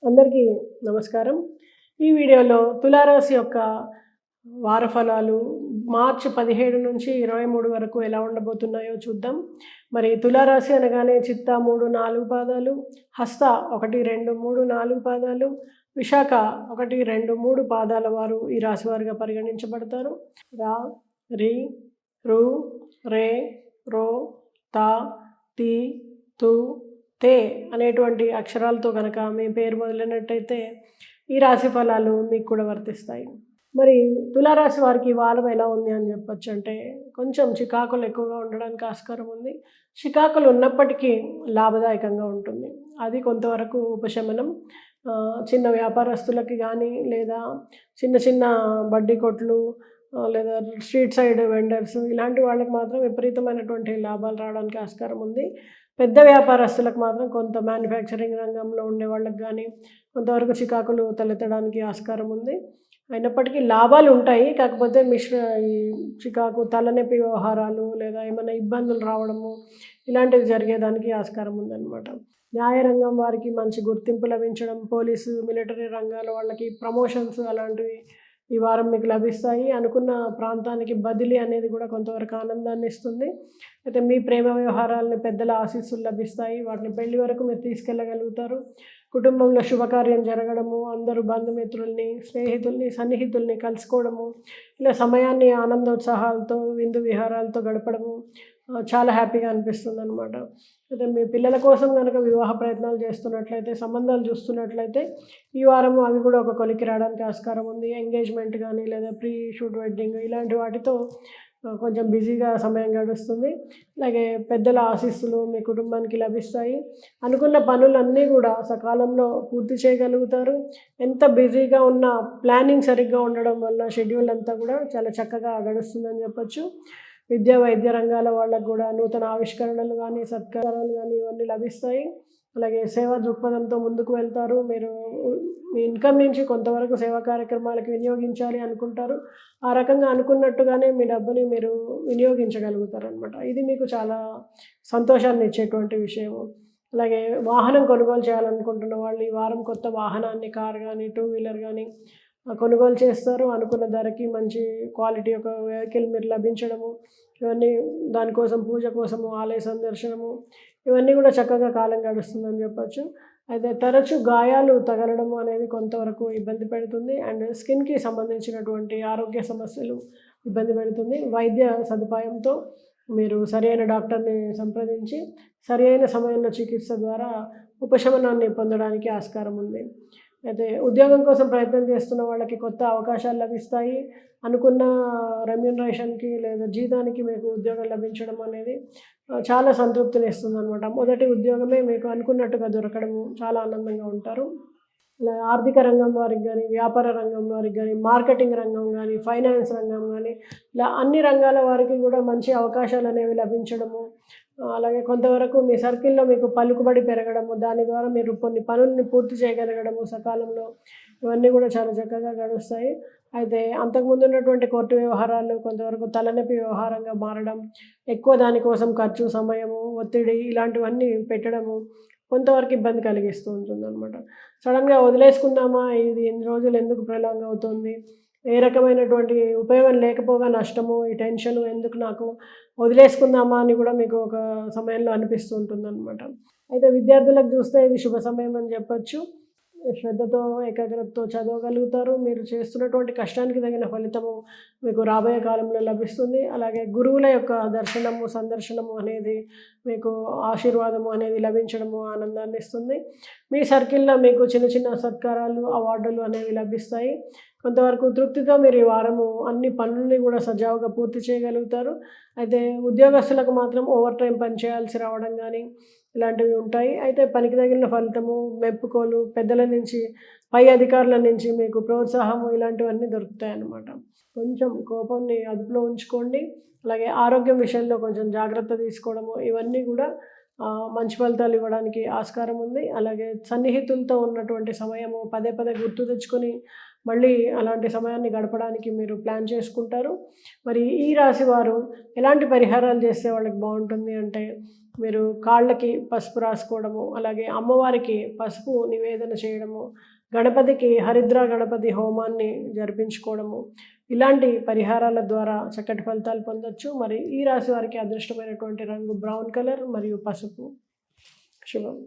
అందరికీ నమస్కారం. ఈ వీడియోలో తులారాశి యొక్క వార ఫలాలు మార్చి 17 నుంచి 23 వరకు ఎలా ఉండబోతున్నాయో చూద్దాం. మరి తులారాశి అనగానే చిత్త 3, 4 పాదాలు, హస్త 1, 2, 3, 4 పాదాలు, విశాఖ 1, 2, 3 పాదాల వారు ఈ రాశి వారిగా పరిగణించబడతారు. రా, రి, రు, రే, రో, తా, తి, తు, తే అనేటువంటి అక్షరాలతో కనుక మీ పేరు మొదలైనట్టయితే ఈ రాశి ఫలాలు మీకు కూడా వర్తిస్తాయి. మరి తులారాశి వారికి వారం ఎలా ఉంది అని చెప్పొచ్చు అంటే కొంచెం చికాకులు ఎక్కువగా ఉండడానికి ఆస్కారం ఉంది. చికాకులు ఉన్నప్పటికీ లాభదాయకంగా ఉంటుంది. అది కొంతవరకు ఉపశమనం. చిన్న వ్యాపారస్తులకి కానీ లేదా చిన్న చిన్న బడ్డీ కొట్లు లేదా స్ట్రీట్ సైడ్ వెండర్స్ ఇలాంటి వాళ్ళకి మాత్రం విపరీతమైనటువంటి లాభాలు రావడానికి ఆస్కారం ఉంది. పెద్ద వ్యాపారస్తులకు మాత్రం కొంత మ్యానుఫ్యాక్చరింగ్ రంగంలో ఉండే వాళ్ళకి కానీ కొంతవరకు చికాకులు తలెత్తడానికి ఆస్కారం ఉంది. అయినప్పటికీ లాభాలు ఉంటాయి. కాకపోతే ఈ చికాకు తలనొప్పి వ్యవహారాలు లేదా ఏమైనా ఇబ్బందులు రావడము ఇలాంటివి జరిగేదానికి ఆస్కారం ఉందన్నమాట. న్యాయరంగం వారికి మంచి గుర్తింపు లభించడం, పోలీసు మిలిటరీ రంగాల వాళ్ళకి ప్రమోషన్స్ అలాంటివి ఈ వారం మీకు లభిస్తాయి. అనుకున్న ప్రాంతానికి బదిలీ అనేది కూడా కొంతవరకు ఆనందాన్ని ఇస్తుంది. అయితే మీ ప్రేమ వ్యవహారాలని పెద్దల ఆశీస్సులు లభిస్తాయి. వాటిని పెళ్లి వరకు మీరు తీసుకెళ్ళగలుగుతారు. కుటుంబంలో శుభకార్యం జరగడము, అందరూ బంధుమిత్రుల్ని, స్నేహితుల్ని, సన్నిహితుల్ని కలుసుకోవడము, ఇలా సమయాన్ని ఆనందోత్సాహాలతో విందు విహారాలతో గడపడము చాలా హ్యాపీగా అనిపిస్తుంది అనమాట. అయితే మీ పిల్లల కోసం కనుక వివాహ ప్రయత్నాలు చేస్తున్నట్లయితే, సంబంధాలు చూస్తున్నట్లయితే ఈ వారం అవి కూడా ఒక కొలికి రావడానికి ఆస్కారం ఉంది. ఎంగేజ్మెంట్ కానీ లేదా ప్రీ షూట్ వెడ్డింగ్ ఇలాంటి వాటితో కొంచెం బిజీగా సమయం గడుస్తుంది. అలాగే పెద్దల ఆశీస్సులు మీ కుటుంబానికి లభిస్తాయి. అనుకున్న పనులన్నీ కూడా సకాలంలో పూర్తి చేయగలుగుతారు. ఎంత బిజీగా ఉన్న ప్లానింగ్ సరిగ్గా ఉండడం వల్ల షెడ్యూల్ అంతా కూడా చాలా చక్కగా గడుస్తుందని చెప్పొచ్చు. విద్యా వైద్య రంగాల వాళ్ళకు కూడా నూతన ఆవిష్కరణలు కానీ సత్కారాలు కానీ ఇవన్నీ లభిస్తాయి. అలాగే సేవా దృక్పథంతో ముందుకు వెళ్తారు. మీరు మీ ఇన్కమ్ నుంచి కొంతవరకు సేవా కార్యక్రమాలకు వినియోగించాలి అనుకుంటారు. ఆ రకంగా అనుకున్నట్టుగానే మీ డబ్బుని మీరు వినియోగించగలుగుతారు అనమాట. ఇది మీకు చాలా సంతోషాన్ని ఇచ్చేటువంటి విషయము. అలాగే వాహనం కొనుగోలు చేయాలనుకుంటున్న వాళ్ళు ఈ వారం కొత్త వాహనాన్ని, కార్ కానీ, 2 వీలర్ కానీ కొనుగోలు చేస్తారు. అనుకున్న ధరకి మంచి క్వాలిటీ ఒక వెహికల్ మీరు లభించడము, ఇవన్నీ దానికోసం పూజ కోసము ఆలయ సందర్శనము ఇవన్నీ కూడా చక్కగా కాలం గడుస్తుందని చెప్పచ్చు. అయితే తరచూ గాయాలు తగలడము అనేది కొంతవరకు ఇబ్బంది పెడుతుంది. అండ్ స్కిన్కి సంబంధించినటువంటి ఆరోగ్య సమస్యలు ఇబ్బంది పెడుతుంది. వైద్య సదుపాయంతో మీరు సరైన డాక్టర్ని సంప్రదించి సరైన సమయంలో చికిత్స ద్వారా ఉపశమనాన్ని పొందడానికి ఆస్కారం ఉంది. అయితే ఉద్యోగం కోసం ప్రయత్నం చేస్తున్న వాళ్ళకి కొత్త అవకాశాలు లభిస్తాయి. అనుకున్న రెమ్యూనరేషన్కి లేదా జీతానికి మీకు ఉద్యోగం లభించడం అనేది చాలా సంతృప్తిని ఇస్తుంది అనమాట. మొదటి ఉద్యోగమే మీకు అనుకున్నట్టుగా దొరకడము చాలా ఆనందంగా ఉంటారు. ఇలా ఆర్థిక రంగం వారికి కానీ, వ్యాపార రంగం వారికి కానీ, మార్కెటింగ్ రంగం కానీ, ఫైనాన్స్ రంగం కానీ ఇలా అన్ని రంగాల వారికి కూడా మంచి అవకాశాలు అనేవి లభించడము, అలాగే కొంతవరకు మీ సర్కిల్లో మీకు పలుకుబడి పెరగడము, దాని ద్వారా మీరు కొన్ని పనుల్ని పూర్తి చేయగలగడము సకాలంలో ఇవన్నీ కూడా చాలా చక్కగా గడుస్తాయి. అయితే అంతకుముందు ఉన్నటువంటి కోర్టు వ్యవహారాలు కొంతవరకు తలనొప్పి వ్యవహారంగా మారడం, ఎక్కువ దానికోసం ఖర్చు, సమయము, ఒత్తిడి ఇలాంటివన్నీ పెట్టడము కొంతవరకు ఇబ్బంది కలిగిస్తూ ఉంటుందన్నమాట. సడన్గా వదిలేసుకుందామా, ఇది ఎన్ని రోజులు ఎందుకు ప్రలాంగ్ అవుతుంది, ఏ రకమైనటువంటి ఉపయోగం లేకపోగా నష్టము, ఈ టెన్షను ఎందుకు నాకు, వదిలేసుకుందామా అని కూడా మీకు ఒక సమయంలో అనిపిస్తూ ఉంటుందన్నమాట. అయితే విద్యార్థులకు చూస్తే ఇది శుభ సమయం అని చెప్పచ్చు. శ్రద్ధతో ఏకాగ్రతతో చదవగలుగుతారు. మీరు చేస్తున్నటువంటి కష్టానికి తగిన ఫలితము మీకు రాబోయే కాలంలో లభిస్తుంది. అలాగే గురువుల యొక్క దర్శనము, సందర్శనము అనేది మీకు ఆశీర్వాదము అనేది లభించడము ఆనందాన్ని ఇస్తుంది. మీ సర్కిల్లో మీకు చిన్న చిన్న సత్కారాలు, అవార్డులు అనేవి లభిస్తాయి. కొంతవరకు తృప్తితో మీరు ఈ వారము అన్ని పనుల్ని కూడా సజావుగా పూర్తి చేయగలుగుతారు. అయితే ఉద్యోగస్తులకు మాత్రం ఓవర్ టైం పని చేయాల్సి రావడం కానీ ఇలాంటివి ఉంటాయి. అయితే పనికి తగిన ఫలితము, మెప్పుకోలు, పెద్దల నుంచి, పై అధికారుల నుంచి మీకు ప్రోత్సాహము ఇలాంటివన్నీ దొరుకుతాయి అన్నమాట. కొంచెం కోపాన్ని అదుపులో ఉంచుకోండి. అలాగే ఆరోగ్యం విషయంలో కొంచెం జాగ్రత్త తీసుకోవడము ఇవన్నీ కూడా మంచి ఫలితాలు ఇవ్వడానికి ఆస్కారం ఉంది. అలాగే సన్నిహితులతో ఉన్నటువంటి సమయము పదే పదే గుర్తు తెచ్చుకొని మళ్ళీ అలాంటి సమయాన్ని గడపడానికి మీరు ప్లాన్ చేసుకుంటారు. మరి ఈ రాశి వారు ఎలాంటి పరిహారాలు చేస్తే వాళ్ళకి బాగుంటుంది అంటే మీరు కాళ్ళకి పసుపు రాసుకోవడము, అలాగే అమ్మవారికి పసుపు నివేదన చేయడము, గణపతికి హరిద్ర గణపతి హోమాన్ని జరిపించుకోవడము, ఇలాంటి పరిహారాల ద్వారా చక్కటి ఫలితాలు పొందొచ్చు. మరి ఈ రాశి వారికి అదృష్టమైనటువంటి రంగు బ్రౌన్ కలర్ మరియు పసుపు. శుభం.